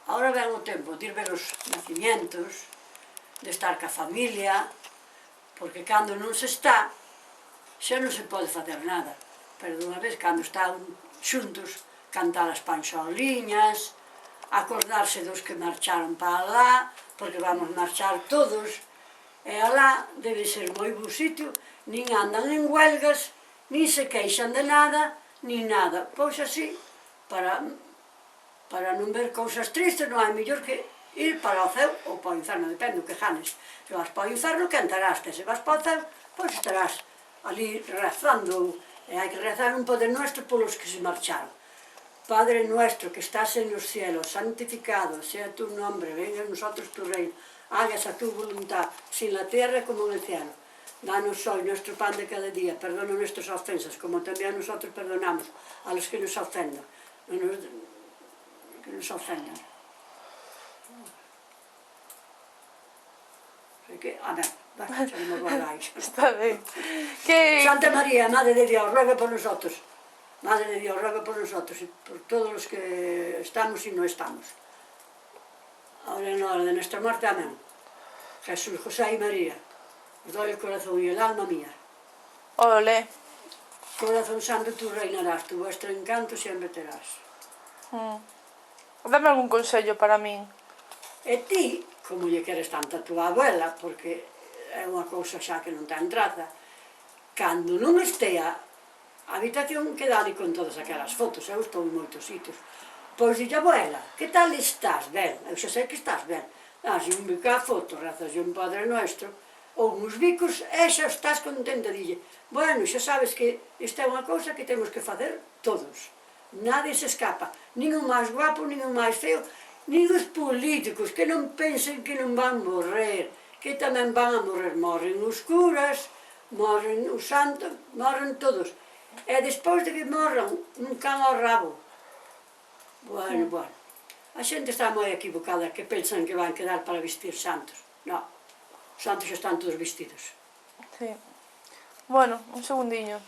Ahora ven o tempo de ir ver os nacimientos, de estar ca familia, porque cando non se está, xa non se pode facer nada. Pero dunha vez, cando están xuntos, cantar as panxoliñas, acordarse dos que marcharon para lá, porque vamos marchar todos, e alá debe ser moi bo sitio, nin andan en huelgas, nin se queixan de nada, nin nada. Pois así, para non ver cousas tristes, non hai mellor que ir para o ceo ou para o inferno, depende do que ganes. Se vas para o inferno, cantarás, que se vas para o ceo, pois estarás ali rezando, e hai que rezar un Padre Nuestro polos que se marcharon. Padre nuestro que estás en los cielos, santificado sea tu nombre, venga a nosotros tu reino, hágase tu voluntad, así en la tierra como en el cielo. Danos hoy nuestro pan de cada día, perdona nuestras ofensas, como también nosotros perdonamos a los que nos ofendan. Que nos ofendan. Así que, amén. Está ben. Santa María, Madre de Dios, ruega por nosotros. Madre de Dios, ruega por nosotros y por todos los que estamos y no estamos. Ahora en la hora de nuestra muerte, amén. Jesús, José y María, os doy el corazón y el alma mía. Ole. Corazón santo, tú reinarás, tu vuestro encanto siempre terás. Dame algún consello para min. E ti, como lle queres tanto a tua abuela, porque é unha cousa xa que non ten traza, cando non estea a habitación que dale con todas aquelas fotos, eu estou en moitos sitios, pois dille, abuela, que tal estás? Ben, eu xa sei que estás ben. Daslle un bico a foto, rezaslle un Padre Nuestro, ou uns bicos, e xa estás contenta, dille, bueno, xa sabes que esta é unha cousa que temos que facer todos. Nadie se escapa, nin o máis guapo, nin o máis feo, nin os políticos, que non pensen que non van morrer, que tamén van a morrer, morren os curas, morren os santos, morren todos. E despois de que morran, un can ao rabo. Bueno. A xente está moi equivocada, que pensan que van quedar para vestir santos. Non, os santos xa están todos vestidos. Sí. Bueno, un segundiño.